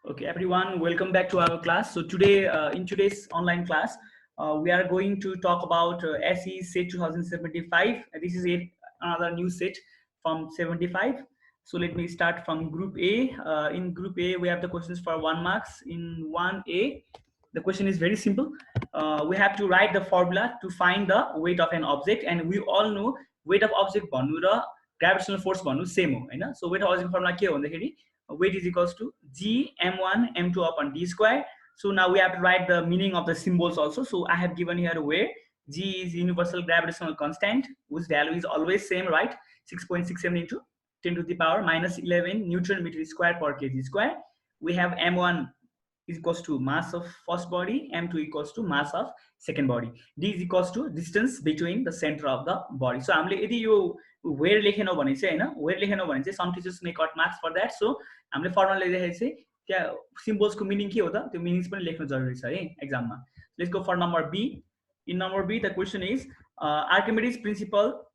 Okay, everyone, welcome back to our class. So today, in today's online class, we are going to talk about SE set 2075. This is another new set from 75. So let me start from Group A. In Group A, we have the questions for 1 marks. In 1A, the question is very simple. We have to write the formula to find the weight of an object, and we all know weight of object भन्नु र gravitational force भन्नु same हो हैन. So weight of object formula के हो भन्दाखेरि weight is equals to g m1 m2 upon d square. So now we have to write the meaning of the symbols also. So I have given here where g is universal gravitational constant whose value is always same, right? 6.67 into 10 to the power minus 11 newton meter square per kg square. We have m1 is equals to mass of first body, m2 equals to mass of second body, d is equals to distance between the center of the body. So हामीले यदि यो where लेखेनौ भने चाहिँ हैन, where लेखेनौ भने चाहिँ some teachers may cut marks for that. So हामीले formula लेख्दाखेरि चाहिँ त्यहाँ सिम्बल्स को मिनिङ के हो त, त्यो मिनिङ्स पनि लेख्नु जरुरी छ है एक्जाममा. Let's go for number B. In number B, the question is Archimedes principle,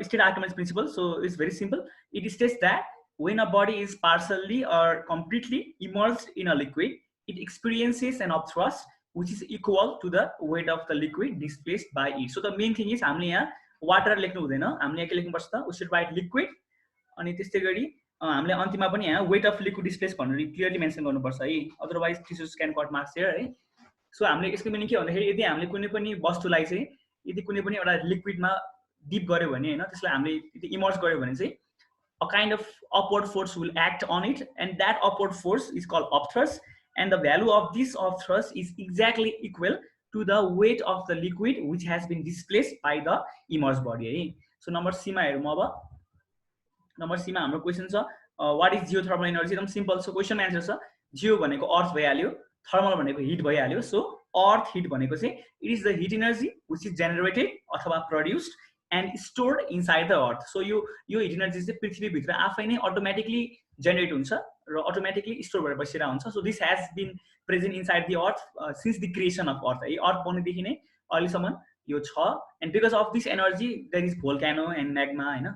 state Archimedes principle. So it's very simple. It states that when a body is partially or completely immersed in a liquid, it experiences an upthrust which is equal to the weight of the liquid displaced by it. So the main thing is हामीले यहाँ water लेख्नु हुँदैन, हामीले के लेख्नुपर्छ त, we should write liquid अनि त्यस्तै गरी हामीले अन्तिममा पनि यहाँ weight of liquid displaced भनेर क्लियरली मेन्सन गर्नुपर्छ है, otherwise teachers can cut marks here है. सो हामीले यसको मिनिङ के भन्दाखेरि यदि हामीले कुनै पनि वस्तुलाई चाहिँ यदि कुनै पनि एउटा लिक्विडमा डिप गर्यो भने हैन, त्यसलाई हामीले यदि इमर्स गर्यो भने चाहिँ a kind of upward force will act on it, and that upward force is called upthrust, and the value of this upthrust is exactly equal to the weight of the liquid which has been displaced by the immersed body है. So number C मा हेरौँ अब. Number C मा हाम्रो question छ what is geothermal energy. एकदम simple छ, question answer छ. जियो भनेको अर्थ भइहाल्यो, थर्मल भनेको हिट भइहाल्यो. सो अर्थ हिट भनेको चाहिँ it is the heat energy which is generated अथवा produced and stored inside the earth. So यो हिट एनर्जी चाहिँ पृथ्वीभित्र आफै नै अटोमेटिकली जेनेरेट हुन्छ र अटोमेटिकली स्टोर भएर बसिरहेको हुन्छ. So this has been present inside the earth since the creation of earth है. अर्थ बनेदेखि नै अहिलेसम्म यो छ, and because of this energy there is volcano and magma हैन.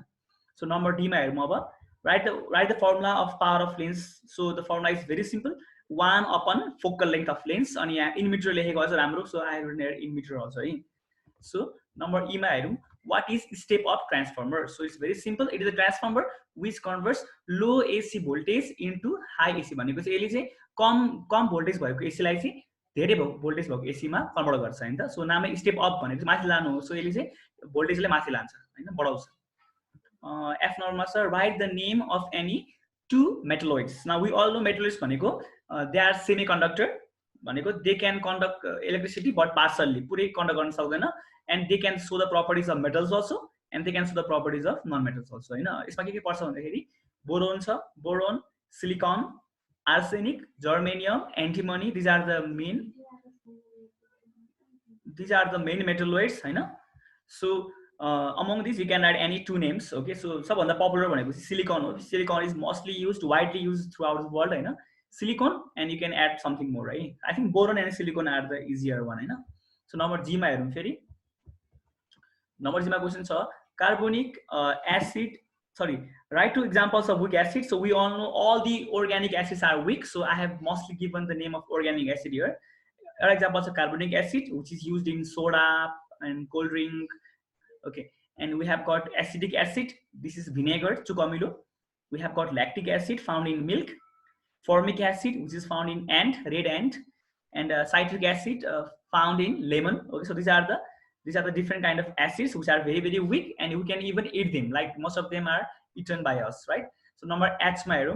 सो नम्बर डी मा हेरौँ अब. write the formula of power of lens. So the formula is very simple, 1 upon focal length of lens. अनि यहाँ in metre लेखेको अझ राम्रो, so I have written here in metre also है. So number E मा हेरौँ. What is step up transformer? So it's very simple. It is a transformer which converts low AC voltage into high AC. भनेको चाहिँ यसले चाहिँ कम voltage भएको AC लाई चाहिँ धेरै भोल्टेज भएको AC मा कन्भर्ट गर्छ हैन त. सो नामै स्टेप अप भनेको चाहिँ माथि लानु हो. सो यसले चाहिँ भोल्टेजलाई माथि लान्छ हैन, बढाउँछ. F नम्बरमा छ write the name of any two metalloids. Now we all know metalloids भनेको they are semiconductor, भनेको they can conduct electricity but partially, पुरै कन्डक्ट गर्न सक्दैन. And they can show the properties of metals also, and they can show the properties of non-metals also हैन. यसमा के पर्छ भन्दाखेरि बोरोन छ, boron, silicon, arsenic, germanium, antimony. these are the main metalloids हैन. So among these you can write any two names. Okay, so सबभन्दा popular भनेको चाहिँ सिलिकन हो. Silicon is mostly used, widely used throughout the world हैन. Silicon, and you can add something more है. I think boron and silicon are the easier one हैन. So number जी मा हेरौँ फेरि. नम्बर जी मा क्वेशन छ carbonic acid, sorry, write two examples of weak acid. So we all know all the organic acids are weak, so I have mostly given the name of organic acid here. Examples of carbonic acid which is used in soda and cold drink. Okay, and we have got acetic acid, this is vinegar, chukamilo. We have got lactic acid found in milk, formic acid which is found in ant, red ant, and citric acid found in lemon. Okay, so these are the different kind of acids which are very very weak, and we can even eat them, like most of them are eaten by us, right? So number H ma heरौँ.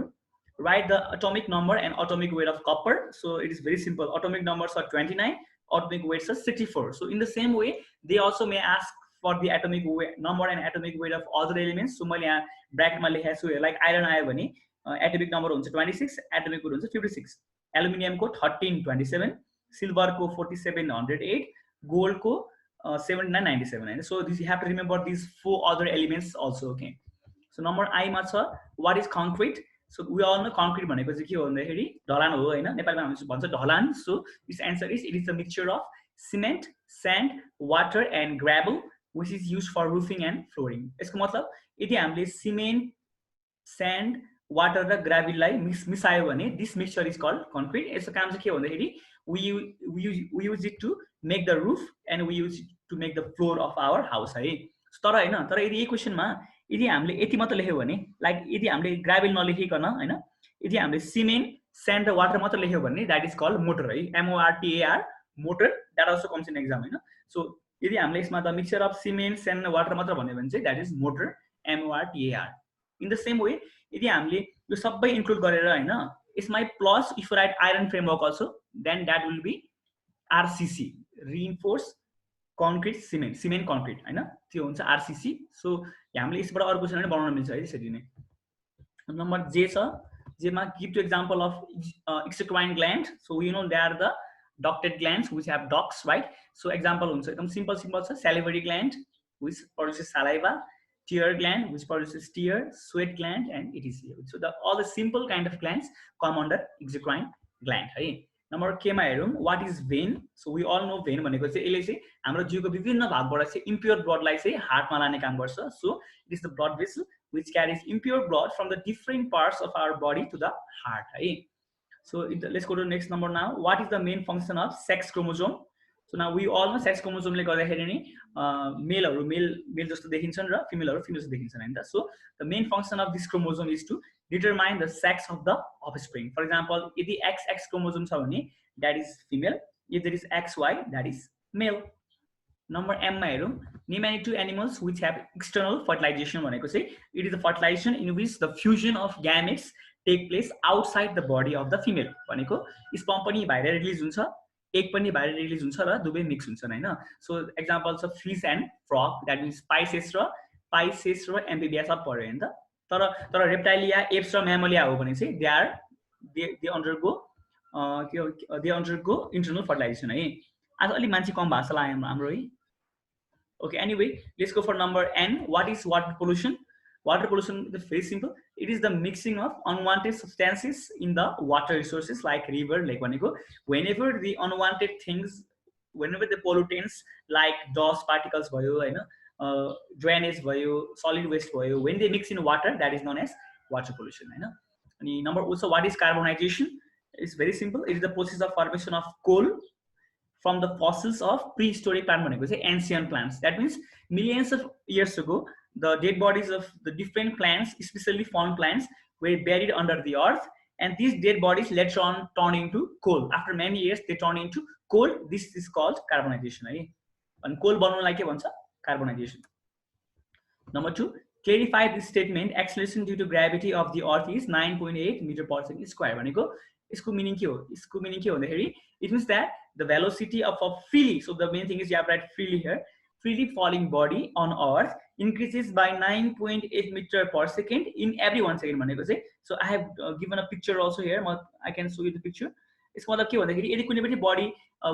Write the atomic number and atomic weight of copper. So it is very simple. Atomic numbers are 29, atomic weights are 64. So in the same way they also may ask for the atomic weight number and atomic weight of other elements. So मैले यहाँ ब्र्याकेटमा लेखेको छु, like iron आयो भने atomic number हुन्छ 26, atomic weight हुन्छ 56, aluminium को 1327, silver को 4708, गोल्ड को 7997. So this you have to remember these 4 other elements also. Okay, so number I मा छ what is concrete. So we all know concrete भनेको चाहिँ के हो भन्दाखेरि ढलान हो हैन, नेपालमा हामी भन्छ ढलान. So this answer is it is a mixture of cement, sand, water and gravel which is used for roofing and flooring. यसको मतलब यदि हामीले सिमेन्ट, sand, वाटर र ग्राभिटीलाई मिसायो भने this mixture is called concrete. यसको काम चाहिँ के भन्दाखेरि we use it to make the roof and we use it to make the floor of our house है। तर हैन, तर यदि यही क्वेशनमा यदि हामीले यति मात्र लेख्यो भने, लाइक यदि हामीले ग्राभिल नलेखिकन हैन, यदि हामीले सिमेन्ट स्यान्ड र वाटर मात्र लेख्यो भने द्याट इज कल्ड मोटर है, MORTAR motor. That also comes in exam हैन। सो यदि हामीले यसमा the mixture of cement sand र वाटर मात्र भन्यो भने चाहिँ that is motor, MORTAR। In the same way यदि हामीले यो सबै इन्क्लुड गरेर हैन, यसमा plus if right iron framework also, then that will be RCC, reinforce concrete cement, cement concrete हैन, त्यो हुन्छ RCC। सो हामीले यसबाट अरु क्वेशन पनि बनाउन मिल्छ है त्यसरी नै। नम्बर जे छ, जेमा give to example of exocrine gland. So we know they are the ducted glands which have ducts, right? So example हुन्छ एकदम सिम्पल छ, salivary gland which produces saliva, tear gland which produces tear, sweat gland, and etc. So all the simple kind of glands come under exocrine gland है। Number के मा हेरौं, what is vein? So we all know vein भनेको चाहिँ यसले चाहिँ हाम्रो जिउको विभिन्न भागबाट चाहिँ impure blood लाई चाहिँ हार्टमा लाने काम गर्छ। So it is the blood vessel which carries impure blood from the different parts of our body to the heart है। So let's go to the next number now. What is the main function of sex chromosome? So now we all know sex chromosome ले गर्दाखेरि नि मेलहरु मेल जस्तो देखिन्छन् र फिमेलहरु female जस्तो देखिन्छन् हैन त। So the main function of this chromosome is to determine the sex of the offspring. For example, यदि XX chromosome छ भने that is female, if there is XY that is male. Number M मा हेरौं, name any two animals which have external fertilization भनेको चाहिँ it is the fertilization in which the fusion of gametes take place outside the body of the female। भनेको sperm पनि बाहिर release हुन्छ, egg पनि बाहिर रिलिज हुन्छ र दुवै मिक्स हुन्छन् हैन। So examples of fish and frog, that means Pisces र एम्फिबिया सब पर्यो हैन त। तर रेप्टाइलिया, एप्स र म्यामलिया हो भने चाहिँ दे अन्डरगो इन्टरनल फर्टिलाइजेसन है। आज अलि मान्छे कम भाषा लाग्यो हाम्रो है। Okay, anyway, let's go for number N. What is water pollution? Water pollution is very simple. It is the mixing of unwanted substances in the water resources like river, lake भनेको whenever the unwanted things, whenever the pollutants like dust particles भयो हैन, drainage भयो, solid waste भयो, when they mix in water, that is known as water pollution हैन। अनि number also, what is carbonization? It's very simple. It is the process of formation of coal from the fossils of prehistoric plant भनेको चाहिँ ancient plants. That means millions of years ago the dead bodies of the different plants, especially fawn plants, were buried under the earth, and these dead bodies later on turned into coal. After many years they turned into coal. This is called carbonization है। अनि coal बनाउनलाई के भन्छ? Carbonization. Number 2, clarify this statement. Acceleration due to gravity of the earth is 9.8 meter per second square भनेको यसको meaning के हो? यसको meaning के हो भन्दाखेरि it means that the velocity of a freely, so the main thing is you have to write freely here, freely falling body on earth increases by 9.8 meter per second in every 1 second भनेको चाहिँ। So I have given a picture also here. I can show you the picture. यसको मतलब के भन्दाखेरि यदि कुनै पनि body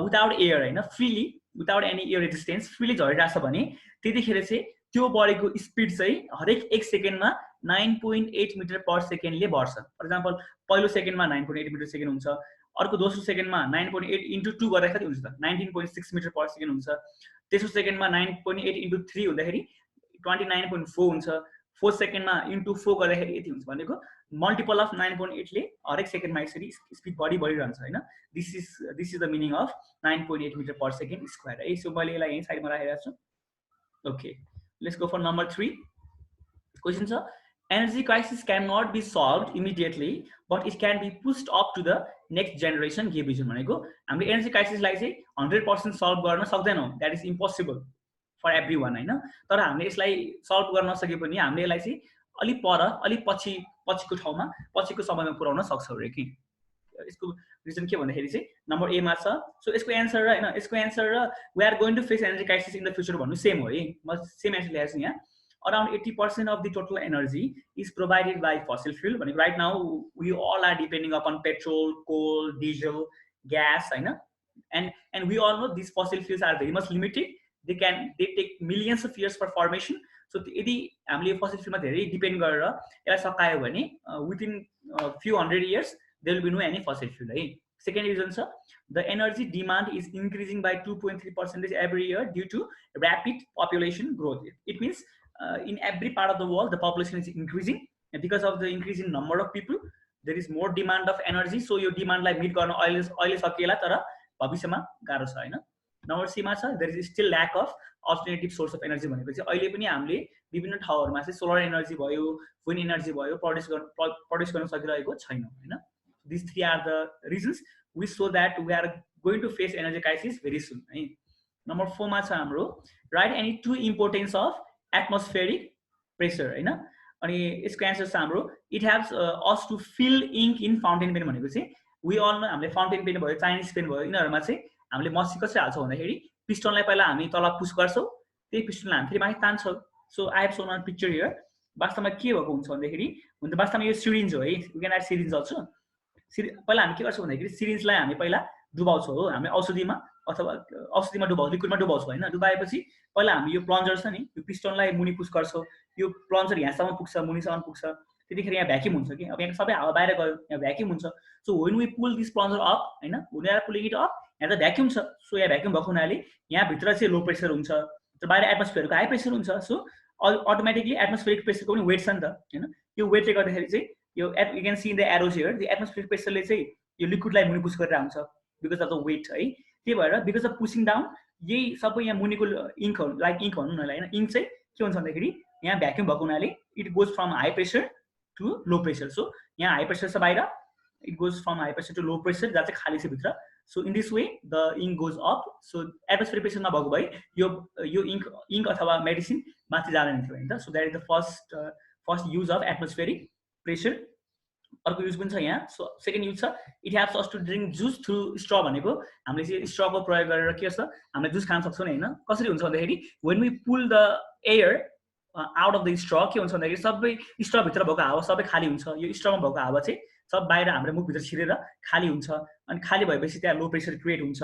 without air हैन, freely without any air resistance freely झरिरहेछ भने त्यतिखेर चाहिँ त्यो बडीको स्पिड चाहिँ हरेक 1 सेकेन्डमा 9.8 मिटर पर सेकेन्डले बढ्छ। फर एक्जाम्पल पहिलो सेकेन्डमा 9.8 मिटर सेकेन्ड हुन्छ, अर्को दोस्रो सेकेन्डमा 9.8 into 2 गर्दा कति हुन्छ त 19.6 मिटर पर सेकेन्ड हुन्छ, तेस्रो सेकेन्डमा 9.8 into 3 हुँदाखेरि 29.4 हुन्छ, फोर्थ सेकेन्डमा into 4 गर्दाखेरि यति हुन्छ भनेको मल्टिपल अफ 9.8 ले हरेक सेकेन्डमा यसरी स्पिड बढिरहन्छ हैन। This is the meaning of 9.8 metre per second square है। सो मैले यसलाई यही साइडमा राखेको छु। Okay, let's go for number 3 question छ, energy crisis cannot be solved immediately but it can be pushed up to the next generation के बुझ्यौं भनेको हामीले एनर्जी क्राइसिसलाई चाहिँ 100% सल्भ गर्न सक्दैनौं, that is impossible for everyone हैन। तर हामीले यसलाई सल्भ गर्न नसके पनि हामीले यसलाई चाहिँ अलि पर अलि पछिको ठाउँमा पछिको समयमा पुर्याउन सक्छौं रे कि। यसको रिजन के भन्दाखेरि चाहिँ नम्बर ए मा छ। सो यसको एन्सर र हैन, यसको एन्सर र we are going to face energy crisis in the future भन्नु सेम हो है। म सेम एन्सर ल्याएको छु यहाँ। Around 80% of the total energy is provided by fossil fuel. Right now, we all are depending upon petrol, coal, diesel, gas, and we all know these fossil fuels are very much limited. They take millions of years for formation. So, if we fossil fuel धेरै depend गरेर यसलाई सकायो भने within a few hundred years there will be no any fossil fuel है। Second reason sir, the energy demand is increasing by 2.3% every year due to rapid population growth. It means in every part of the world the population is increasing, because of the increase in number of people there is more demand of energy, so यो डिमान्डलाई meet गर्न अहिले सकिएला तर भविष्यमा गाह्रो छ हैन। Number C मा छ there is still lack of alternative source of energy भनेपछि अहिले पनि हामीले विभिन्न ठाउँहरुमा चाहिँ सोलर एनर्जी भयो, विन्ड एनर्जी भयो प्रड्युस गर्न सकिरहेको छैन हैन। These three are the reasons we show that we are going to face energy crisis very soon है। नम्बर 4 मा छ हाम्रो write any two importance of atmospheric pressure हैन। अनि यसको एन्सर छ हाम्रो it helps us to fill ink in fountain pen भनेको चाहिँ वी अल नो हामीले फाउन्टेन पेन भयो, चाइनिज पेन भयो, यिनीहरुमा चाहिँ हामीले मसी कसरी हाल्छौँ भन्दाखेरि पिस्टनलाई पहिला हामी तल पुश गर्छौँ, त्यही पिस्टनलाई हामी फेरि माथि तान्छौँ। So I have shown on picture here. वास्तवमा के भएको हुन्छ भन्दाखेरि हुन्छ वास्तवमा यो सिरिन्ज हो है, you can add syringe also. पहिला हामी के गर्छौँ भन्दाखेरि सिरिन्जलाई हामी पहिला डुबाउँछौँ हो, हामी औषधिमा अथवा औषधिमा डुबाउँछौँ, लिक्विडमा डुबाउँछौँ हैन। डुबाएपछि पहिला हामी यो प्लन्जर छ नि यो पिस्टनलाई मुनि पुश गर्छौँ, यो प्लन्जर यहाँसम्म पुग्छ, मुनिसम्म पुग्छ, त्यतिखेर यहाँ भ्याक्युम हुन्छ कि अब यहाँ सबै हावा बाहिर गयो, यहाँ भ्याक्युम हुन्छ। So when we pull this plunger up हैन, we are pulling it up, यहाँ त भ्याक्युम छ। सो यहाँ भ्याक्युम भएको हुनाले यहाँ भित्र चाहिँ लो प्रेसर हुन्छ र बाहिर एटमोस्फियरको हाई प्रेसर हुन्छ। सो अटोमेटिकली एटमोस्फियरिक प्रेसरको पनि वेट छ नि त हैन। यो वेटले गर्दाखेरि चाहिँ यो you can see in the arrows here the atmospheric प्रेसरले चाहिँ यो लिक्विडलाई मुनि पुश गरेर हुन्छ बिकज अफ द वेट है। त्यही भएर बिकज अफ पुसिङ डाउन यही सबै यहाँ मुनिको इङ्कहरु लाइक इङ्क भनौँ न हैन, इङ्क चाहिँ के हुन्छ भन्दाखेरि यहाँ भ्याक्युम भएको हुनाले it goes from high pressure to low pressure. So यहाँ हाई प्रेसर छ बाहिर, it goes from high pressure to low pressure जहाँ चाहिँ खाली छ भित्र। So in this way the ink goes up. So atmospheric pressure नभएको भए यो इङ्क अथवा मेडिसिन माथि जाँदैन थियो हैन त। So that is the first use of atmospheric pressure. अर्को युज पनि छ यहाँ। सो सेकेन्ड युज छ it helps us to drink juice through straw भनेको हामीले चाहिँ स्ट्रको प्रयोग गरेर के छ हामीले जुस खान सक्छौँ नि हैन। कसरी हुन्छ भन्दाखेरि when we pull the air out of the straw के हुन्छ भन्दाखेरि सबै स्ट्रभित्र भएको हावा सबै खाली हुन्छ, यो स्ट्रमा भएको हावा चाहिँ सब बाहिर हाम्रो मुखभित्र छिरेर खाली हुन्छ। अनि खाली भएपछि त्यहाँ लो प्रेसर क्रिएट हुन्छ,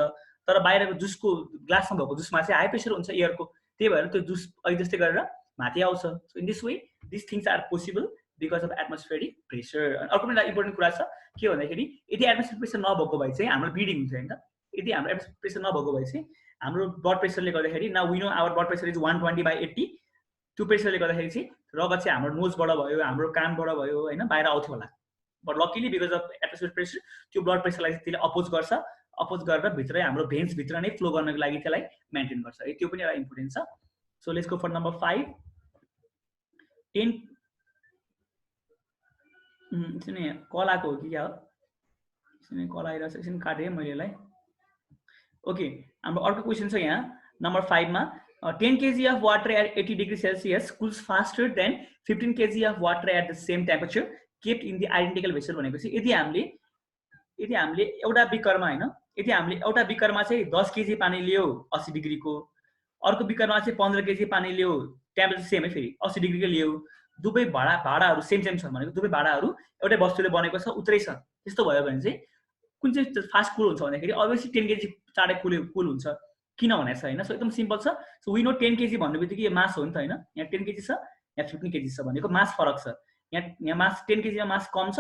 तर बाहिरको जुसको ग्लासमा भएको जुसमा चाहिँ हाई प्रेसर हुन्छ एयरको, त्यही भएर त्यो जुस अहिले जस्तै गरेर माथि आउँछ। So in this way this things are possible because of atmospheric pressure. अर्को पनि इम्पोर्टेन्ट कुरा छ के भन्दाखेरि यदि एटमोस्फेरिक प्रेसर नभएको भए चाहिँ हाम्रो ब्लिडिङ हुन्छ हैन। यदि हाम्रो एटमोस्फेरिक प्रेसर नभएको भए चाहिँ हाम्रो ब्लड प्रेसरले गर्दाखेरि now we know our blood pressure is 120/80, त्यो प्रेसरले गर्दाखेरि चाहिँ रगत चाहिँ हाम्रो नोजबाट भयो, हाम्रो कानबाट भयो हैन बाहिर आउँथ्यो होला। But luckily because of atmospheric pressure त्यो ब्लड प्रेसरलाई त्यसले अपोज गर्छ, अपोज गरेर भित्रै हाम्रो भेन्स भित्र नै फ्लो गर्नको लागि त्यसलाई मेन्टेन गर्छ है। त्यो पनि एउटा इम्पोर्टेन्ट छ। So let's go for number 5। 10 एकछिन कल आएको हो कि क्या हो, एकछिन कल आइरहेको छ, एकछिन काटेँ मैले यसलाई। ओके हाम्रो अर्को क्वेसन छ यहाँ नम्बर 5 मा 10 kg of water at 80 degrees Celsius cools faster than 15 kg of water at the same temperature kept in the identical vessel भनेपछि यदि हामीले एउटा बिकरमा हैन, यदि हामीले एउटा बिकरमा चाहिँ 10 kg पानी लियो 80 डिग्री को, अर्को बिकरमा चाहिँ 15 kg पानी लियो, टेम्परेचर सेम है फेरि 80 डिग्री को लियो, दुवै भाडाहरु सेम छ भनेको दुवै भाडाहरु एउटै वस्तुले बनेको छ उतरै छ, त्यस्तो भयो भने चाहिँ कुन चाहिँ फास्ट कुल हुन्छ भन्दाखेरि अभियसली 10 kg चाँडै कुल हुन्छ किन भनेको छ हैन। सो एकदम सिम्पल छ। सो वी नो 10 kg भन्नेबित्तिकै यो मास हो नि त हैन, यहाँ 10 kg छ यहाँ 15 kg छ भनेको मास फरक छ। यहाँ मास 10 kg मा मास कम छ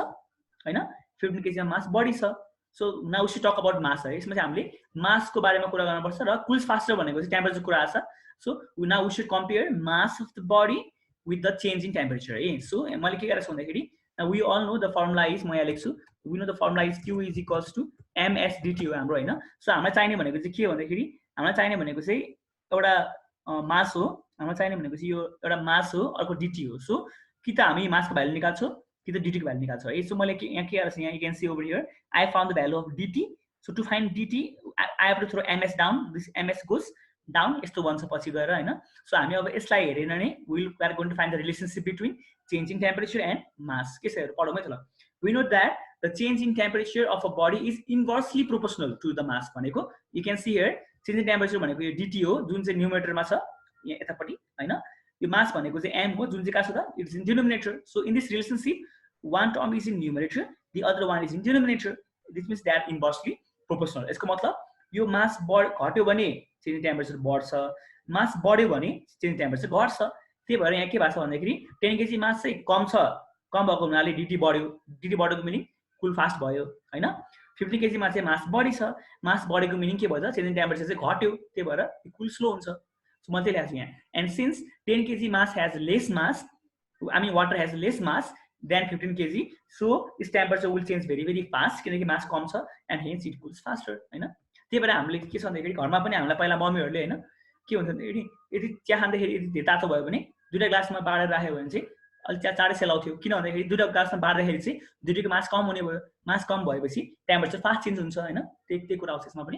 हैन, 15 kg मा मास बढी छ। So now we should talk about mass है, यसमा चाहिँ हामीले मासको बारेमा कुरा गर्नुपर्छ र कुल्स फास्टर भनेको चाहिँ टेम्परेचर कुरा आछ। So now we should compare mass of the body with the change in temperature है। सो मैले के गरेको छु भन्दाखेरि we all know the formula is म यहाँ लेख्छु, we know the formula is Q is equals to ms dt हो हाम्रो हैन। सो हामीलाई चाहिने भनेको चाहिँ के भन्दाखेरि हामीलाई चाहिने भनेको चाहिँ एउटा मास हो, हामीलाई चाहिने भनेको चाहिँ यो एउटा मास हो, अर्को dt हो। सो कि त हामी मासको भ्यालु निकाल्छौँ कि त dt को भ्यालु निकाल्छौँ है। सो मैले यहाँ के गरेको छु, यहाँ you can see over here I found the value of dt. So to find dt I have to throw ms down, this ms goes down यस्तो भन्छ पछि गएर हैन। सो हामी अब यसलाई हेरेर नै we are going to find the relationship between change in temperature and mass. के छ हेर पढौँ है त ल। We know that the change in temperature of a body is inversely proportional to the mass भनेको you can see here change in temperature भनेको यो dt हो जुन चाहिँ न्युमरेटरमा छ यहाँ यतापट्टि हैन, यो मास भनेको चाहिँ m हो जुन चाहिँ कहाँ छ त it is in denominator. So in this relationship one term is in numerator, the other one is in denominator. This means they are inversely proportional. यसको मतलब यो मास घट्यो भने चेन्ज इन टेम्परेचर बढ्छ, मास बढ्यो भने चेन्ज इन टेम्परेचर घट्छ। त्यही भएर यहाँ के भएको छ भन्दाखेरि 10 kg मास चाहिँ कम छ, कम भएको हुनाले dt बढ्यो, dt बढेको मिनिङ कुल फास्ट भयो हैन। 15 kg मा चाहिँ मास बढी छ, मास बढेको मिनिङ के भयो त चेन्ज इन टेम्परेचर चाहिँ घट्यो, त्यही भएर कुल स्लो हुन्छ। सो मैले त्यही लेखेको छु यहाँ। And since 10 kg mass has lace mass, I mean water has less mass, than 15 kg. So its temperature will change very very fast किनकि mass कम छ and hence it cools faster हैन। त्यही भएर हामीले के छ भन्दाखेरि घरमा पनि हामीलाई पहिला मम्मीहरूले हैन के हुन्छ भन्दाखेरि यदि चिया खाँदाखेरि यदि तातो भयो भने दुईटा ग्लासमा बाडेर राख्यो भने चाहिँ अलि चिया चाँडै सेलाउँथ्यो। किन भन्दाखेरि दुईटा ग्लासमा बाड्दाखेरि चाहिँ दुईटैको मास कम हुने भयो। मास कम भएपछि टेम्परेचर फास्ट चेन्ज हुन्छ हैन। त्यही कुरा आउँछ यसमा पनि।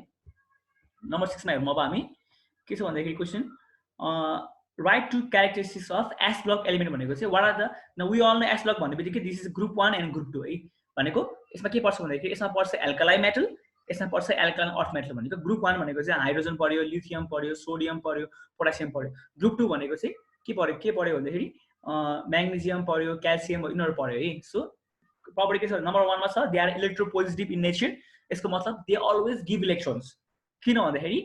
नम्बर 6 मा हेरौँ अब हामी के छ भन्दाखेरि question write to characteristics of S block element भनेको चाहिँ what are the we all know S block भन्ने बित्तिकै this is group 1 and group 2 है भनेको यसमा के पर्छ भन्दाखेरि यसमा पर्छ एल्कालाइ मेटल, यसमा पर्छ एल्कालाइन अर्थ मेटल भनेको ग्रुप 1 भनेको चाहिँ हाइड्रोजन पर्यो, लिथियम पर्यो, सोडियम पर्यो, पोटासियम पर्यो। ग्रुप 2 भनेको चाहिँ के पर्यो भन्दाखेरि म्याग्नेसियम पर्यो, क्याल्सियम यिनीहरू पर्यो है। सो प्रपर्टी के छ नम्बर 1 मा छ they are electropositive in nature. यसको मतलब दे अलवेज गिभ इलेक्ट्रोन्स। किन भन्दाखेरि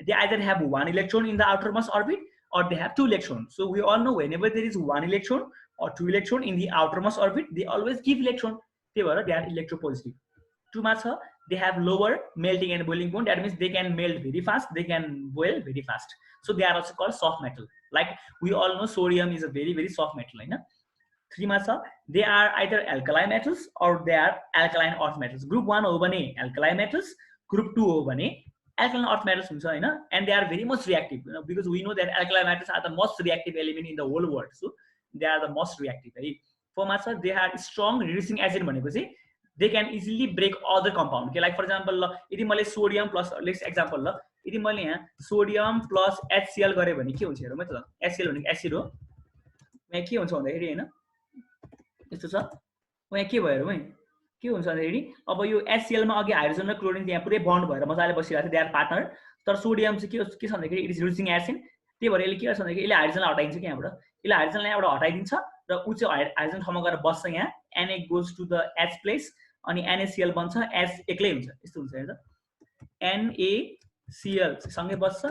they either have one electron in the outermost orbit or they have two electrons. So we all know whenever there is one electron or two electron in the outermost orbit, they always give electron. They are electropositive. Two mass they have lower melting and boiling point. That means they can melt very fast, they can boil very fast. So they are also called soft metal. Like we all know sodium is a very very soft metal. Right? Three mass they are either alkali metals or they are alkaline earth metals. Group 1 over alkali metals, group 2 over alkaline earth metals हुन्छ हैन and they are very much reactive, you know, because we know that alkaline metals are the most reactive element in the whole world. So they are the most reactive है। Four mass they are strong reducing agent भनेको चाहिँ they can easily break other compound. Okay, like for example ल यदि मैले sodium plus let's example ल यदि मैले यहाँ सोडियम प्लस HCl गरे भने के हुन्छ हेरौँ है त। HCl भनेको एसिड हो। यहाँ के हुन्छ भन्दाखेरि हैन यस्तो छ यहाँ के भयो हेरौँ है के हुन्छ भन्दाखेरि अब यो HCl मा अघि हाइड्रोजन र क्लोरिन त्यहाँ पुरै बन्ड भएर मजाले बसिरहेको छ, दे आर पार्टनर। तर सोडियम चाहिँ के छ भन्दाखेरि इट इज रिड्युसिङ एसिड। त्यही भएर यसले के गर्छ भन्दाखेरि यसले हाइड्रोजनलाई हटाइदिन्छ कि यहाँबाट, यसले हाइड्रोजनलाई यहाँबाट हटाइदिन्छ र ऊ चाहिँ हाइड्रोजन ठाउँमा गएर बस्छ यहाँ, Na goes to the H place अनि NaCl बन्छ, H एक्लै हुन्छ यस्तो हुन्छ हेर्दा NaCl सँगै बस्छ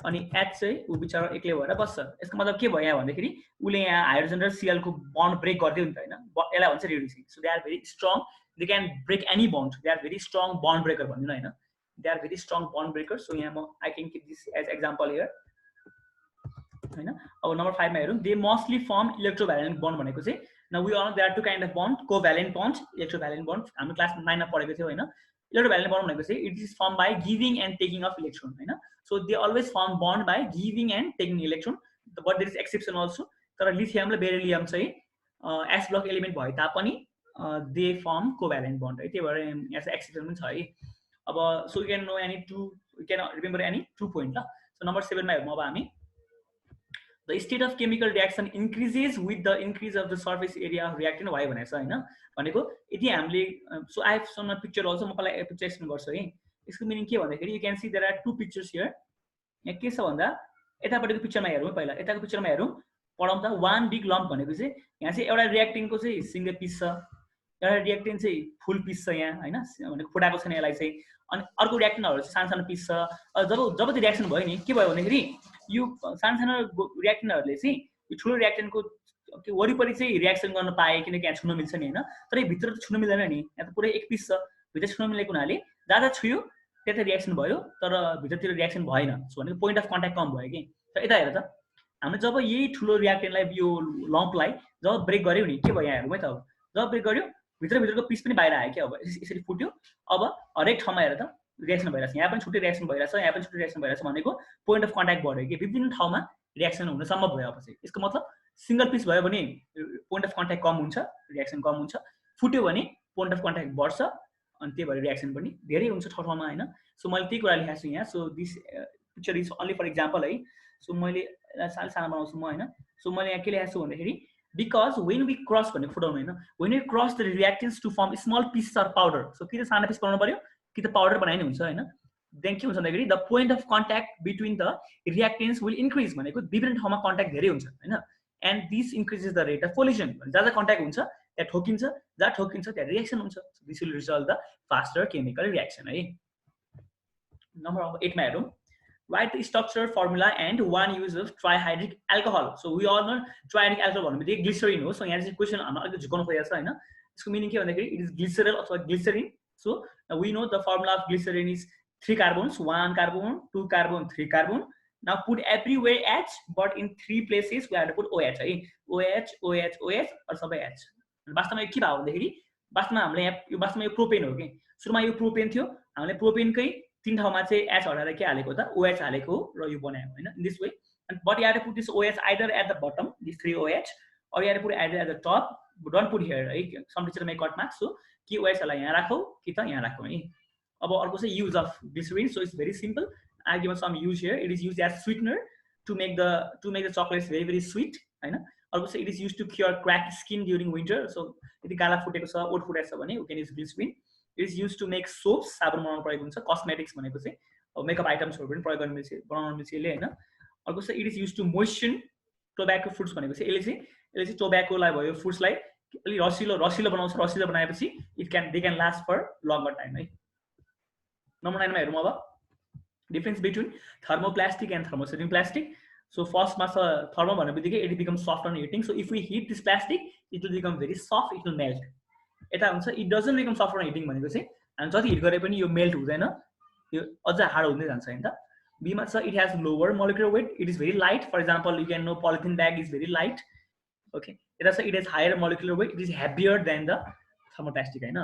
अनि H चाहिँ ऊ बिचरा एक्लै भएर बस्छ। यसको मतलब के भयो यहाँ भन्दाखेरि उले यहाँ हाइड्रोजन र Cl को बन्ड ब्रेक गर्दियो नि त हैन, यसलाई भन्छ reducing. So they are very strong, they can break any bond. They are very strong bond breaker भन्नु हैन, they are very strong bond breaker. So यहाँ I can keep this as example here हैन। अब number 5 मा हेरौँ they mostly form electrovalent bond भनेको चाहिँ now we all know there are two kind of bond, covalent bond, electrovalent bond हामी class 9 मा पढेको थियौ हैन। electrovalent bond भनेको चाहिँ it is formed by giving and taking of electron हैन। so they always form bond by giving and taking electron, but there is exception also। तर lithium र बेरिलियम चाहिँ s block element भए तापनि they form covalent bond है। त्यही भएर यहाँ चाहिँ एक्सेप्सन पनि छ है। अब so you can know any two, you can remember any 2 point ल। so नम्बर 7 मा हेरौँ अब हामी the state of chemical reaction increases with the increase of the surface area of reactant y भनेको छ हैन। भनेको यदि हामीले so I have shown a picture also, म पहिला पिक्चर एक्सप्लेन गर्छु है। यसको मिनिङ के भन्दाखेरि you can see there are two pictures here। यहाँ के छ भन्दा यतापटिको पिक्चरमा हेरौँ पहिला, यताको पिक्चरमा हेरौँ पढौँ त। one big lump भनेको चाहिँ यहाँ चाहिँ एउटा रिएक्टिङको चाहिँ सिंगल पिस छ, एउटा रिएक्टेन्ट चाहिँ फुल पिस छ यहाँ हैन, भनेको फुटाएको छैन यसलाई चाहिँ। अनि अर्को रिएक्टेन्टहरु चाहिँ सानो सानो पिस छ। जब त्यो रिएक्सन भयो नि के भयो भन्दाखेरि यो सानो सानो रिएक्टेन्टहरुले चाहिँ यो ठुलो रिएक्टेन्टको वरिपरि चाहिँ रिएक्सन गर्न पाए किनकि यहाँ छुन मिल्छ नि हैन। तर यो भित्र त छुन मिल्दैन नि, यहाँ त पुरै एक पिस छ, भित्र छुन मिलेको हुनाले जहाँ छुयो त्यता रिएक्सन भयो तर भित्रतिर रिएक्सन भएन। सो भनेको पोइन्ट अफ कन्ट्याक्ट कम भयो कि। तर यता हेर त हामीले जब यही ठुलो रिएक्टेन्टलाई यो लम्पलाई जब ब्रेक गर्यो नि के भयो यहाँ हेरौँ है त। अब जब ब्रेक गर्यो भित्रको पिस पनि बाहिर आयो क्या। अब यसरी फुट्यो, अब हरेक ठाउँमा हेर त रिएक्सन भइरहेछ, यहाँ पनि छुट्टै रिएक्सन भइरहेछ, यहाँ पनि छुट्टै रिएक्सन भइरहेछ भनेको पोइन्ट अफ कन्ट्याक्ट बढ्यो कि विभिन्न ठाउँमा रिएक्सन हुन सम्भव भयो। अब चाहिँ यसको मतलब सिंगल पिस भयो भने पोइन्ट अफ कन्ट्याक्ट कम हुन्छ, रिएक्सन कम हुन्छ, फुट्यो भने पोइन्ट अफ कन्ट्याक्ट बढ्छ अनि त्यही भएर रिएक्सन पनि धेरै हुन्छ ठाउँमा हैन। सो मैले त्यही कुरा लेखेको छु यहाँ। So this picture is only for example है। सो मैले सानो बनाउँछु म हैन। सो मैले यहाँ के लेखेको छु भन्दाखेरि because when we cross भने फुटाउनु हैन, when we cross the reactants to form small pieces or powder, so कि त सानो पिस बनाउनु पर्यो कि त पाउडर बनाइने हुन्छ हैन। देन के हुन्छ भन्दाखेरि the point of contact between the reactants will increase भनेको विभिन्न ठाउँमा कन्ट्याक्ट धेरै हुन्छ हैन। and this increases the rate of collision। जहाँ कन्ट्याक्ट हुन्छ त्यहाँ ठोकिन्छ, जहाँ ठोकिन्छ त्यहाँ रिएक्सन हुन्छ। this will result the faster chemical reaction है। नम्बर 8 मा हेरौँ write the structure formula and one use of trihydric alcohol। so we all know trihydric alcohol भन्ने बित्तिकै ग्लिसरिन हो। so यहाँ चाहिँ क्वेशन हामीलाई अलिकति झुकाउनु खोजेको छ हैन। यसको मिनिङ के भन्दाखेरि it is glycerol अथवा glycerine. so we know the formula of glycerin is 3 carbons, 1 carbon, 2 carbon, 3 carbon। now put everywhere H but in 3 places we have to put OH है। OH OH OH और सबै H। वास्तवमा यो के भयो भन्दाखेरि वास्तवमा हामीले यहाँ यो वास्तवमा यो प्रोपेन हो कि सुरुमा यो प्रोपेन थियो हामीले प्रोपेनकै 3 ठाउँमा चाहिँ एच हटाएर के हालेको त OH हालेको हो र यो बनायो हैन in this way and but you have to put this OH either at the bottom these 3 OH or you have to put either at the top don't put here right some teacher may cut marks so कि OH लाई यहाँ राखौ कि त यहाँ राखौ है अब अर्को चाहिँ use of glycerin so it's very simple I given some use here it is used as sweetener to make the chocolates very sweet हैन अर्को चाहिँ it is used to cure cracked skin during winter so यदि गाला फुटेको छ ओठ फुटेको छ भने you can use glycerin it is used to make soaps साबुन बनाउन प्रयोग हुन्छ cosmetics भनेको चाहिँ मेकअप आइटम्सहरु पनि प्रयोग गर्न मिल्छ बनाउन मिल्छ यसले हैन अर्को चाहिँ it is used to moisten tobacco fruits भनेको चाहिँ यसले चाहिँ tobacco लाई भयो fruits लाई अलि रसिलो बनाउँछ रसिलो बनाएपछि they can last for longer time है नम्बर 9 मा हेरौँ अब difference between thermoplastic and thermosetting plastic so first मा छ thermo भनेबित्तिकै it becomes soft on heating so if we heat this plastic it will become very soft it will melt यता हुन्छ it doesn't become soft on heating भनेको चाहिँ हामी जति hit गरे पनि यो मेल्ट हुँदैन यो अझ हार्ड हुँदै जान्छ हैन त B मा छ it has lower molecular weight it is very light for example you can know polythene bag is very light okay यता छ it has higher molecular weight it is heavier than the thermoplastic हैन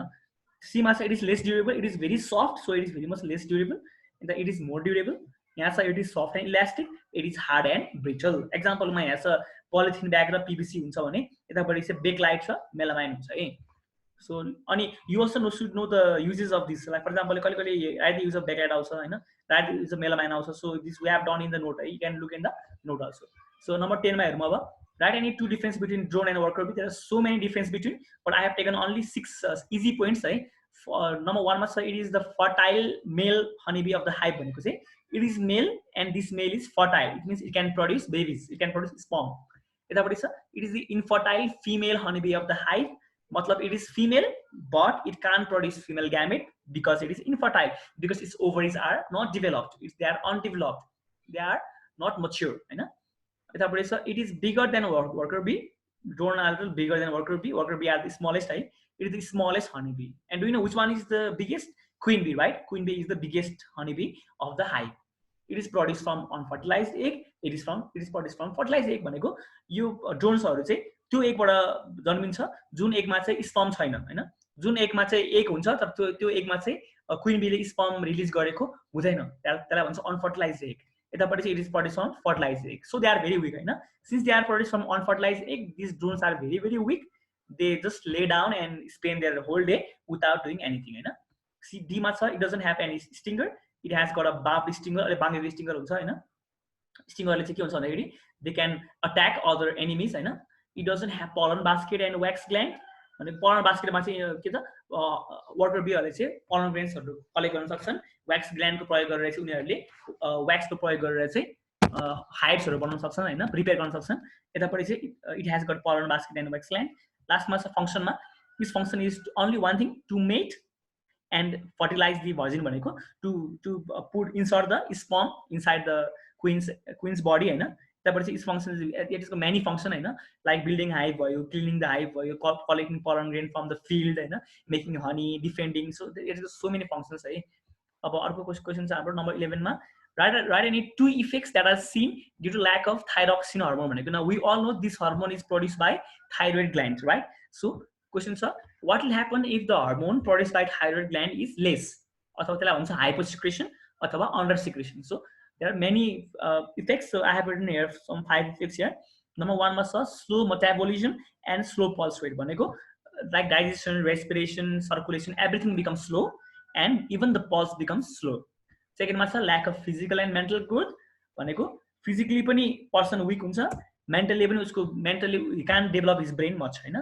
C मा छ it is less durable it is very soft so it is very much less durable and it is more durable यहाँ छ it is soft and elastic it is hard and brittle example मा यहाँ छ polythene bag र PVC हुन्छ भने यतापटि चाहिँ bakelite छ melamine हुन्छ है so अनि you also should know the uses of this like for example कहिले write the use of bakelite also हैन write the use of melamine also so this we have done in the note you can look in the note also so number 10 मा हेरौँ अब right I need two difference between drone and worker bee there are so many difference between but I have taken only 6 easy points है for number 1 मा छ it is the fertile male honeybee of the hive भनेको चाहिँ it is male and this male is fertile it means it can produce babies it can produce sperm यतापटि छ it is the infertile female honeybee of the hive मतलब it is female but it can't produce female gamete because it is infertile because its ovaries are not developed they are undeveloped they are not mature हैन यतापटि छ it is bigger than worker bee drone are little bigger than worker bee are the smallest right it is the smallest honeybee and do you know which one is the biggest queen bee right queen bee is the biggest honeybee of the hive it is produced from unfertilized egg it is produced from fertilized egg भनेको यो ड्रोन्सहरु चाहिँ त्यो एकबाट जन्मिन्छ जुन एकमा चाहिँ sperm छैन हैन जुन एकमा चाहिँ एक हुन्छ तर त्यो एकमा चाहिँ क्वीन बीले स्पर्म रिलिज गरेको हुँदैन त्यसलाई भन्छ अनफर्टिलाइज्ड एग यतापटि चाहिँ it is produced from fertilized egg so they are very weak हैन since they are produced from unfertilized egg this drones are very weak they just lay down and spend their whole day without doing anything हैन C D मा छ it doesn't have any stinger it has got a barb stinger अरे बाङ्गे stinger हुन्छ हैन स्टिंगरले चाहिँ के हुन्छ भन्दाखेरि they can attack other enemies हैन it doesn't have pollen basket and wax gland अनि pollen basket मा चाहिँ के त वर्कर बीहरुले चाहिँ pollen grains हरु कलेक्ट गर्न सक्छन् wax gland को प्रयोग गरेर चाहिँ उनीहरुले wax को प्रयोग गरेर चाहिँ hives हरु बनाउन सक्छन् हैन प्रिपेयर गर्न सक्छन् यतापटि चाहिँ it has got pollen basket and wax gland last मा छ फंक्शन मा this function is only one thing to mate and fertilize the virgin भनेको to put insert the sperm inside the queen's body हैन त्यहाँपछि its function it is many function हैन like building hive भयो cleaning the hive भयो collecting pollen grain from the field हैन making honey defending so it is so many functions है अब अर्को question छ हाम्रो नम्बर 11 मा right any two effects that are seen due to lack of thyroxine hormone भनेको न we all know this hormone is produced by thyroid gland right so question छ what will happen if the hormone produced by thyroid gland is less अथवा त्यसलाई भन्छ hyposecretion अथवा under secretion so there are many effects so I have written here some 5 effects here number 1 ma cha slow metabolism and slow pulse rate bhaneko like digestion respiration circulation everything becomes slow and even the pulse becomes slow second ma cha lack of physical and mental growth bhaneko physically pani person weak huncha mentally pani usko mentally he can't develop his brain much हैन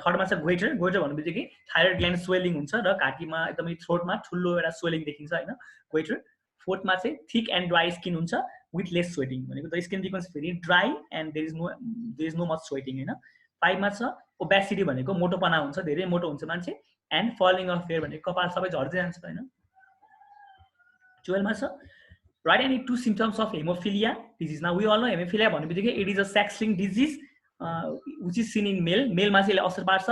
third ma cha goiter भन्नुबित्तिकै thyroid gland swelling हुन्छ र घाटीमा एकदमै throat मा ठुलो एउटा swelling देखिन्छ हैन goiter फोर्थ मा चाहिँ थिक एन्ड ड्राई स्किन हुन्छ विथ लेस स्वेटिङ भनेको the skin becomes very dry and there is no much sweating हैन 5 मा छ ओबेसिटी भनेको मोटोपना हुन्छ धेरै मोटो हुन्छ मान्छे एन्ड फलिङ अफ हेयर भनेको कपाल सबै झर्दै जान्छ हैन 12 मा छ right any two symptoms of haemophilia disease now we all know haemophilia भन्नुबित्तिकै it is a sex linked disease which is seen in male मा चाहिँ यसले असर पार्छ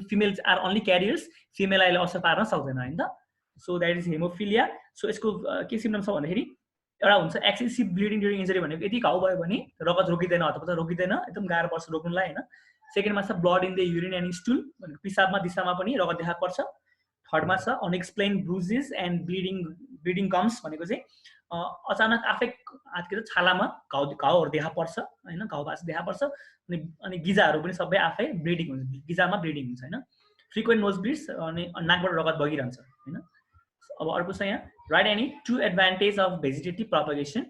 फिमेल्स आर ओन्ली क्यारियर्स फिमेललाई यसले असर पार्न सक्दैन हैन त so that is hemophilia so यसको के सिम्पटम छ भन्दाखेरि एउटा हुन्छ एक्सेसिभ ब्लिडिङ ड्युरिङ इन्जरी भनेको यदि घाउ भयो भने रगत रोकिदैन अथवा रोकिदैन एकदम गाह्रो पर्छ रोक्नुलाई हैन सेकेन्डमा छ blood in the urine and stool भनेको पिसाबमा दिशामा पनि रगत देखा पर्छ। थर्डमा छ अनएक्सप्लेन ब्रुजेस एन्ड ब्लिडिङ गम्स भनेको चाहिँ अचानक आफै के छालामा घाउहरू देखा पर्छ होइन, घाउ भाँच देखा पर्छ। अनि गिजाहरू पनि सबै आफै ब्लिडिङ हुन्छ, गिजामा ब्लिडिङ हुन्छ होइन। फ्रिक्वेन्ट नोज ब्लिड्स अनि नाकबाट रगत बगिरहन्छ होइन। अब अर्को छ यहाँ right any two advantage of vegetative propagation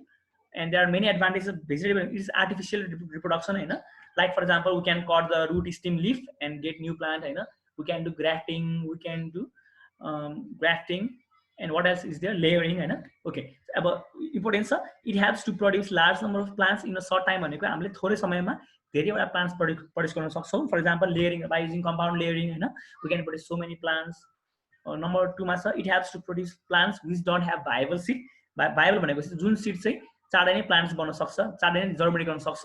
and there are many advantage of vegetative it is artificial reproduction होइन। Like for example we can cut the root stem leaf and get new plant होइन। We can do grafting, we can do grafting and what else is there, layering होइन। Okay अब important छ it helps to produce large number of plants in a short time भनेको हामीले थोरै समयमा धेरैवटा plants produce गर्न सक्छौँ। For example layering by using compound layering होइन, we can produce so many plants. Number 2 मा छ it helps to produce plants which don't have viable seed. Viable भनेपछि जुन सिड चाहिँ चाँडै नै प्लान्ट्स बन्न सक्छ, चाँडै नै जर्मिनेट गर्न सक्छ,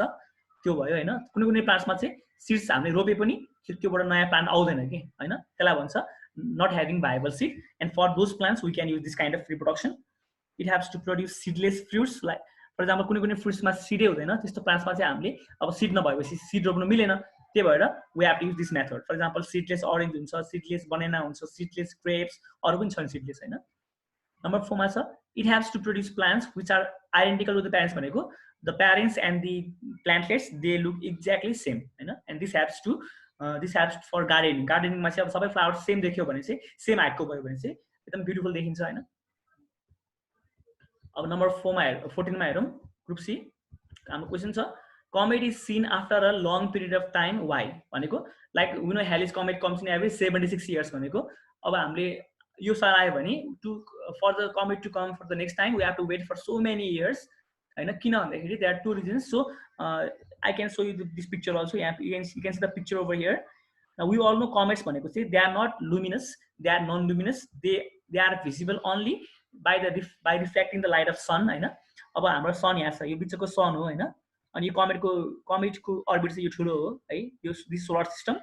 त्यो भयो होइन। कुनै कुनै प्लान्ट्समा चाहिँ सिड्स हामीले रोपे पनि त्योबाट नयाँ प्लान्ट आउँदैन कि होइन, त्यसलाई भन्छ not having viable seed, and for those plants we can use this kind of reproduction. It helps to produce seedless fruits, like for example कुनै कुनै फ्रुट्समा सिडै हुँदैन, त्यस्तो प्लान्ट्समा चाहिँ हामीले अब सिड नभएपछि सिड रोप्नु मिलेन, त्यही भएर we have to use this method. For example seedless orange हुन्छ, seedless banana हुन्छ, seedless grapes, अरू पनि छन् seedless होइन। नम्बर 4 मा छ it helps to produce plants which are identical to the parents भनेको the parents and the plantlets they look exactly same होइन। and this helps for gardening. गार्डनिङमा चाहिँ अब सबै फ्लावर्स सेम देख्यो भने चाहिँ सेम हाइटको भयो भने चाहिँ एकदम ब्युटिफुल देखिन्छ होइन। अब नम्बर 14 मा हेरौँ ग्रुप सी हाम्रो क्वेसन छ comet is seen after a long period of time why भनेको like we know Halley's comet comes in average 76 years भनेको अब हामीले यो साल आयो भने to for the comet to come for the next time we have to wait for so many years होइन। किन भन्दाखेरि there are 2 reasons. So I can show you this picture also. You can see the picture over here. Now we all know comets भनेको चाहिँ they are not luminous, they are non-luminous, they are visible only by reflecting the light of sun होइन। अब हाम्रो सन यहाँ छ, यो बिचको सन हो होइन, अनि यो कमेटको अर्बिट चाहिँ यो ठुलो हो है, यो this solar system.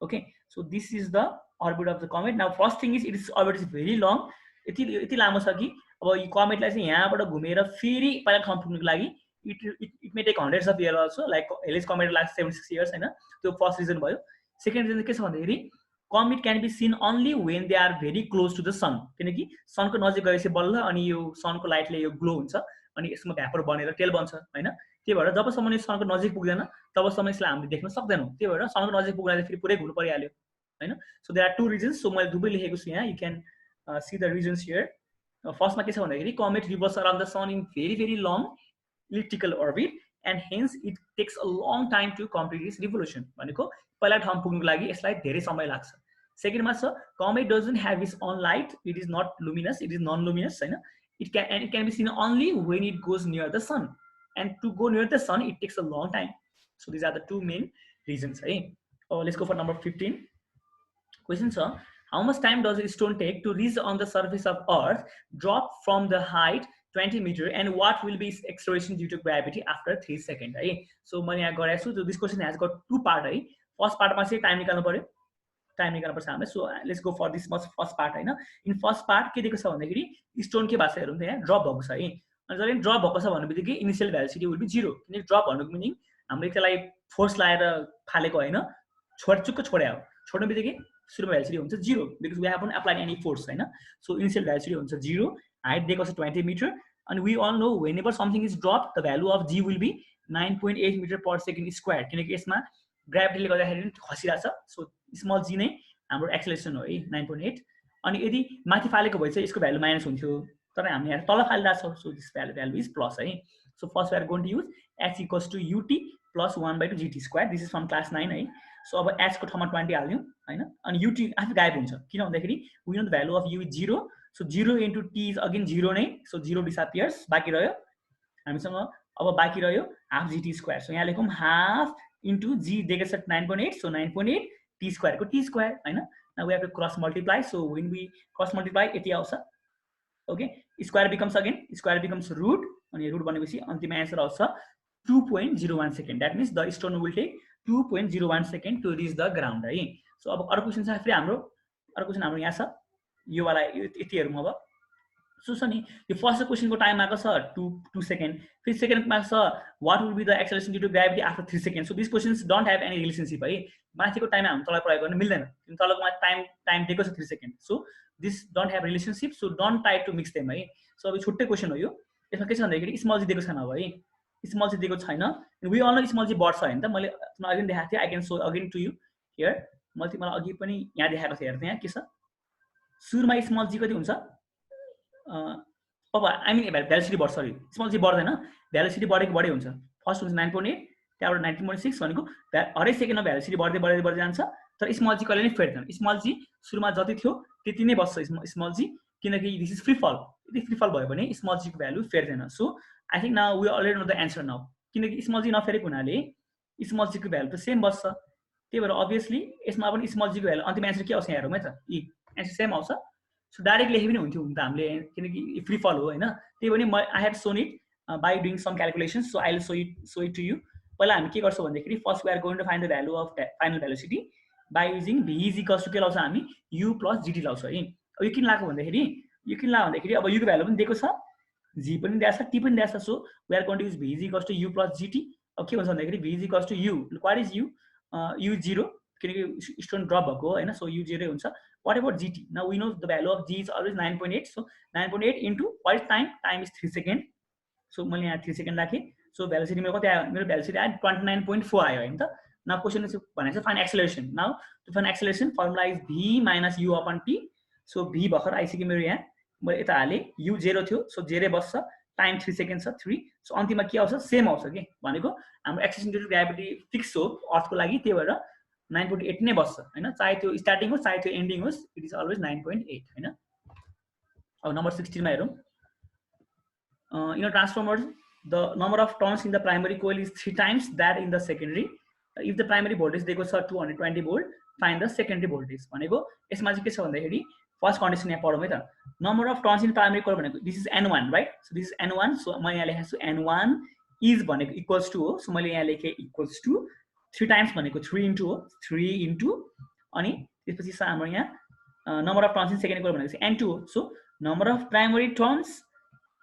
Okay so this is the orbit of the comet. Now first thing is it is orbit is very long, यति लामो छ कि अब यो कमेटलाई चाहिँ यहाँबाट घुमेर फेरि पहिला ठाउँ पुग्नुको लागि it may take hundreds of years also, like Halley's comet lasts 76 years हैन। त्यो फर्स्ट रिजन भयो। सेकेन्ड रिजन के छ भन्दाखेरि comet can be seen only when they are very close to the sun, किनकि सनको नजिक गएपछि बल्ल अनि यो सनको लाइटले यो ग्लो हुन्छ अनि यसमा भ्यापर बनेर टेल बन्छ हैन। त्यही भएर जबसम्म यो सनको नजिक पुग्दैन तबसम्म यसलाई हामीले देख्न सक्दैनौँ, त्यही भएर सनको नजिक पुग्दा फेरि पुरै घुम्नु परिहाल्यो हैन। So there are 2 reasons. So मैले दुवै लेखेको छु यहाँ, you can see the reasons here. फर्स्टमा के छ भन्दाखेरि comet revolves around the sun in very long elliptical orbit and hence it takes a long time to complete its revolution भनेको पहिला ठाउँ पुग्नुको लागि यसलाई धेरै समय लाग्छ। सेकेन्डमा छ comet doesn't have its own light, it is not luminous, it is non-luminous हैन। it can be seen only when it goes near the sun, and to go near the sun it takes a long time. So these are the 2 main reasons है। Let's go for number 15 question छ how much time does a stone take to reach on the surface of earth, drop from the height 20 meter, and what will be its acceleration due to gravity after 3 seconds है। So मैले यहाँ गरेको छु। This question has got 2 part है। First पार्टमा चाहिँ time निकाल्नु पर्यो, टाइम निकाल्नु पर्छ हामीले। So let's go for this first part हैन। इन फर्स्ट पार्ट के दिएको छ भन्दाखेरि स्टोन के भएको छ हेरौँ त, यहाँ ड्रप भएको छ है। अनि जब ड्रप भएको छ भनेबित्तिकै इनिशियल भेलोसिटी विल बी 0, किनकि ड्रप भन्नुको मिनिङ हामीले त्यसलाई फोर्स लगाएर फालेको हैन, चुक्क छोड्या हो। छोड्नु बित्तिकै सुरुमा भेलोसिटी हुन्छ 0 because we have not applied any force हैन। सो इनिशियल भेलोसिटी हुन्छ 0, हाइट दिएको छ 20 metre, and we all know whenever something is dropped the value of g will be 9.8 meter per second square, किनकि यसमा ग्राभिटीले गर्दाखेरि खसिरहेछ। So small जी नै हाम्रो acceleration हो है 9.8। अनि यदि माथि फालेको भए चाहिँ यसको भ्यालु माइनस हुन्थ्यो, तर हामीले यहाँ तल फालिरहेको छौँ। So this value is plus है। So first we are going to use h equals to ut plus 1/2 gt square. This is from class 9 है। सो अब h को ठाउँमा 20 हाल्यौँ हैन, अनि ut आफै गायब हुन्छ, किन भन्दाखेरि we know the value of u is 0। So 0 into t is again 0 नै, सो 0 disappears, बाँकी रह्यो हामीसँग अब बाँकी रह्यो हाफ gt स्क्वायर। सो यहाँ लेखौँ हाफ इन्टु g दिएको छ 9.8, सो 9.8 t स्क्वायर को t स्क्वायर हैन। Now we have to cross multiply, so when we cross multiply यति आउँछ। ओके स्क्वायर बिकम्स रुट, अनि रुट बनेपछि अन्तिम एन्सर आउँछ 2.01 second. That means the stone will take 2.01 second to reach the ground है। So अब अर्को क्वेसन छ फेरि हाम्रो, अर्को क्वेसन हाम्रो यहाँ छ यो वाला यति हेरौँ। अब सो छ नि यो फर्स्ट क्वेसनको टाइम आएको छ 2 सेकेन्ड, फेरि सेकेन्डमा छ what will be the acceleration due to gravity after 3 second. So this questions don't have any relationship है. माथिको टाइम हामी तल प्रयोग गर्न मिल्दैन, किन तलको टाइम दिएको छ 3 second. So this don't have relationship, so don't try to mix them है. सो अब छुट्टै क्वेसन हो यो. यसमा के छ भन्दाखेरि स्मल जी दिएको छैन अब है, स्मल जी दिएको छैन. We all know small g बढ्छ हैन त. मैले अघि देखाएको थिएँ, I can show again to you here. मैले तिमीलाई अघि पनि यहाँ देखाएको थिएँ. हेर्नु यहाँ के छ, सुरुमा स्मल जी कति हुन्छ, अब आई मिन भ्यालोसिटी बढ्छ, सरी स्मल जी बढ्दैन, भ्यालोसिटी बढेको बढे हुन्छ. फर्स्ट हुन्छ 9.8, त्यहाँबाट 19.6 भनेको हरेक सेकेन्डमा भ्यालोसिटी बढ्दै बढ्दै बढ्दै जान्छ. तर स्मल जी कहिले नै फेर्दैन. स्मल जी सुरुमा जति थियो त्यति नै बस्छ स्मल जी, किनकि दिस इज फ्री फल. यदि फ्री फल भयो भने स्मल जीको भ्यालु फेर्दैन. So I think now we already know the answer now, किनकि स्मल जी नफेरेको हुनाले स्मल जीको भ्यालु त सेम बस्छ. त्यही भएर अभियसली यसमा पनि स्मल जीको भ्यालु अन्तिम एन्सर के आउँछ हेरौँ है त, एन्सर सेम आउँछ. सो डाइरेक्ट लेखे पनि हुन्थ्यो हुन त हामीले, किनकि फ्री फल हो होइन. त्यही पनि I have shown it by doing some calculation. So I will show it to you. पहिला हामी के गर्छौँ भन्दाखेरि first we are going to find the value of final velocity by using v is equals to के लाउँछ हामी, you plus GT लाउँछ है. अब यो किन लाग्यो भन्दाखेरि अब युको भ्यालु पनि दिएको छ, जी पनि दिएको छ, टी पनि दिएको छ. So we are going to use V is equals to U plus GT. अब के भन्छ भन्दाखेरि V is equals to U, what is U, U 0, किनकि स्टोन ड्रप भएको होइन. सो यु 0 हुन्छ. What about GT? Now we know the value of G is always 9.8. So 9.8 into what is time? Time is 3 seconds. So मैले यहाँ 3 second राखेँ. So velocity मेरो कति आयो, मेरो भ्यालोसिटी आयो 29.4 आयो होइन त. नाउ क्वेसन भनेको छ find acceleration. Now to find acceleration formula is V minus U upon T. सो भी भर्खर आइसक्यो मेरो यहाँ, मैले यता हालेँ, यु 0 थियो, सो 0 बस्छ, टाइम 3 सेकेन्ड छ 3. सो अन्तिममा के आउँछ, सेम आउँछ कि भनेको हाम्रो acceleration due to gravity fix हो अर्थको लागि, त्यही भएर 9.8 नै बस्छ होइन. चाहे त्यो स्टार्टिङ होस् चाहे त्यो एन्डिङ होस्, इट इज अलवेज 9.8 होइन. अब नम्बर 16 मा हेरौँ. In a transformer the number of turns in the primary coil is 3 times that in the secondary. If the primary voltage दिएको छ 220 volt, find the secondary voltage. भनेको यसमा चाहिँ के छ भन्दाखेरि फर्स्ट कन्डिसन यहाँ पढौँ है त. Number of turns in primary coil भनेको this is N1 right. So this is N1. So मैले यहाँ लेखेको छु N1 इज भनेको इक्वल्स टु हो. सो मैले यहाँ लेखेँ इक्वल्स टु 3 टाइम्स भनेको 3 इन्टु हो, 3 इन्टु अनि त्यसपछि छ हाम्रो यहाँ number of turns in second coil भनेको चाहिँ N2 हो. So number of primary turns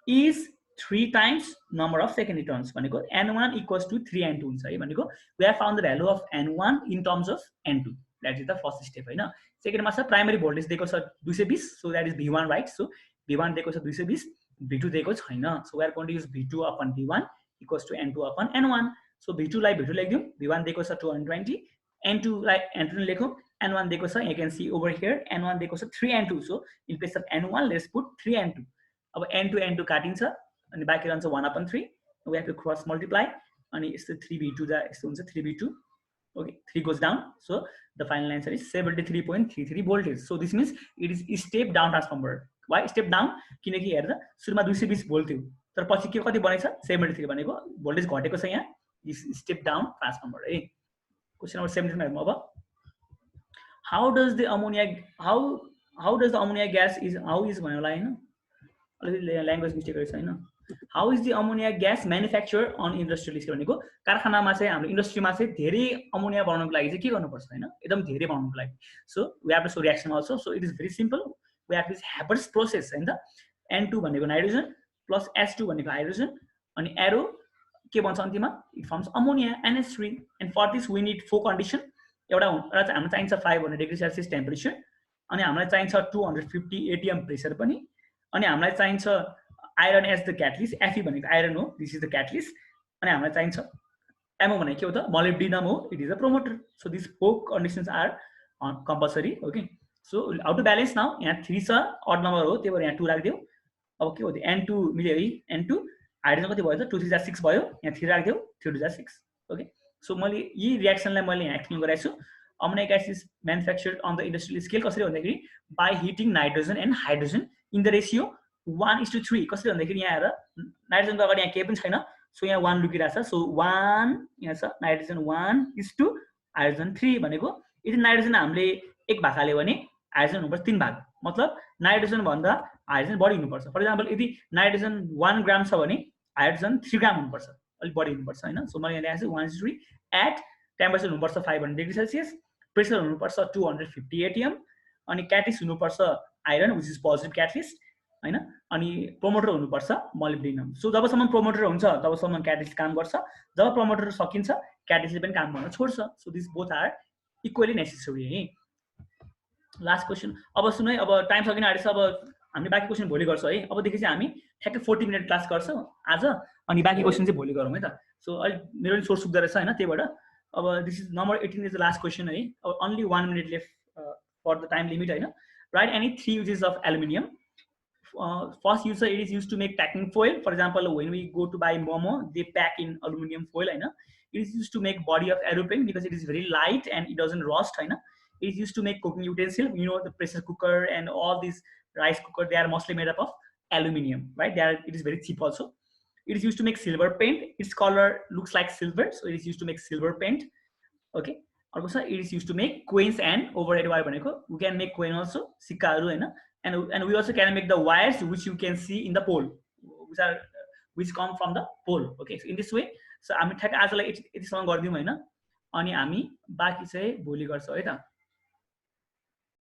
is 3 times number of secondary turns भनेको N1 इक्वल्स टु 3N2 हुन्छ है. भनेको we have found the value of N1 in terms of N2. That is the first step होइन. सेकेन्डमा छ primary voltage दिएको छ 220. So that is V1 right. So V1 दिएको छ 220, V2 दिएको छैन. So we are going to use V2 upon V1 equals to N2 upon N1. So V2 लाई V2 लेखिदिउँ, V1 दिएको छ 220, N2 लाई N2 लेखौँ, N1 दिएको छ, you can see over here, N1 दिएको छ 3N2. So in place of N1 let's put 3N2. अब N2 काटिन्छ अनि बाँकी रहन्छ 1/3. We have to cross multiply अनि यस्तो 3V2 जा यस्तो हुन्छ 3V2. Okay, 3 goes down. So the final answer is 73.33 voltage. So this means it is step down transformer. Why step down, किनकि हेर्दा सुरुमा 220 भोल्ट थियो, तर पछि के कति बनेछ 73 भनेको भोल्टेज घटेको छ यहाँ. स्टेप डाउन ट्रान्सफर्मर है. क्वेसन नम्बर 17 मा हेरौँ अब. How does the ammonia gas is भन्नु होला होइन, अलिकति ल्याङ्ग्वेज मिस्टेक रहेछ होइन. How is the ammonia gas manufacture on industrial scale भनेको कार्खानामा चाहिँ हाम्रो इन्डस्ट्रीमा चाहिँ धेरै अमोनिया बनाउनको लागि चाहिँ के गर्नुपर्छ होइन, एकदम धेरै बनाउनको लागि. So we have to show reaction also. So it is very simple. We have this Haber's process होइन त. N2 भनेको नाइट्रोजन प्लस H2 भनेको हाइड्रोजन अनि एरो के भन्छ अन्तिममा, it forms ammonia NH3. And for this we need 4 condition. एउटा हामीलाई चाहिन्छ 500 डिग्री सेल्सियस टेम्परेचर, अनि हामीलाई चाहिन्छ 250 ATM प्रेसर पनि, अनि हामीलाई चाहिन्छ iron as the catalyst. Fe भनेको आइरन हो, दिस इज द क्याटलिस्ट. अनि हामीलाई चाहिन्छ एमो भनेको के हो त, मोलिब्डिनम हो, it is a promoter. So this 4 conditions are compulsory. Okay, so how to balance now. यहाँ 3 छ, अड नम्बर हो, त्यही भएर यहाँ 2 राखिदियो. अब के हो त्यो N2 मिल्यो है, N2 हाइड्रोजन कति भयो त 2 3 जा 6 भयो, यहाँ 3 राखिदियो, 3 2 जा 6. ओके, सो मैले यी रिएक्सनलाई मैले यहाँ एक्सप्लेन गराएको छु. Ammonia gas is manufactured on the industrial scale. कसरी भन्दाखेरि by heating nitrogen and hydrogen in the ratio 1:3. कसरी भन्दाखेरि यहाँ हेर, नाइट्रोजनको अगाडि यहाँ केही पनि छैन, सो यहाँ 1 लुकिरहेछ. सो 1 यहाँ छ, नाइट्रोजन 1:, हाइड्रोजन 3 भनेको यदि नाइट्रोजन हामीले 1 भाग हाल्यो भने हाइड्रोजन हुनुपर्छ 3 भाग. मतलब नाइट्रोजन भन्दा हाइड्रोजन बढी हुनुपर्छ. फर इक्जाम्पल यदि नाइट्रोजन 1 ग्राम छ भने हाइड्रोजन 3 ग्राम हुनुपर्छ, अलिक बढी हुनुपर्छ होइन. सो मैले यहाँ लेखेको छु 1:3. एट टेम्परेचर हुनुपर्छ 500 डिग्री सेल्सियस, प्रेसर हुनुपर्छ 250 ATM, अनि क्याटलिस्ट हुनुपर्छ iron which is positive catalyst, हैन अनि प्रोमोटर हुनुपर्छ मोलिब्डेनम सो जबसम्म प्रोमोटर हुन्छ तबसम्म क्याटालिस्ट काम गर्छ जब प्रोमोटर सकिन्छ क्याटालिस्टले पनि काम गर्न छोड्छ so this both are equally necessary है लास्ट क्वेसन अब सुन है अब टाइम सकिन आँटेछ अब हामीले बाँकी क्वेसन भोलि गर्छौँ है अबदेखि चाहिँ हामी ठ्याक्कै 40 मिनट क्लास गर्छौँ आज अनि बाँकी क्वेसन चाहिँ भोलि गरौँ है त सो अहिले मेरो पनि सोर्स सुक्दो रहेछ हैन त्यहीबाट अब this is number 18 is the last question है अब only 1 minute left for the time limit हैन right any 3 uses of aluminium first use it is used to make packing foil. For example, when we go to buy Momo, they pack in aluminum foil. It is used to make body of aeroplane because it is very light and it doesn't rust. It is used to make cooking utensil. You know, the pressure cooker and all these rice cooker, they are mostly made up of aluminium, right? It is very cheap also. It is used to make silver paint. Its color looks like silver, so it is used to make silver paint. Okay. Also, it is used to make coins and overhead wire. We can make coin also. Sikaru, and we also can make the wires which you can see in the pole, which come from the pole. Okay, so in this way, so हामी ठ्याक्क आजलाई यतिसम्म गर्दियौँ हैन अनि हामी बाँकी चाहिँ भोलि गर्छौँ है त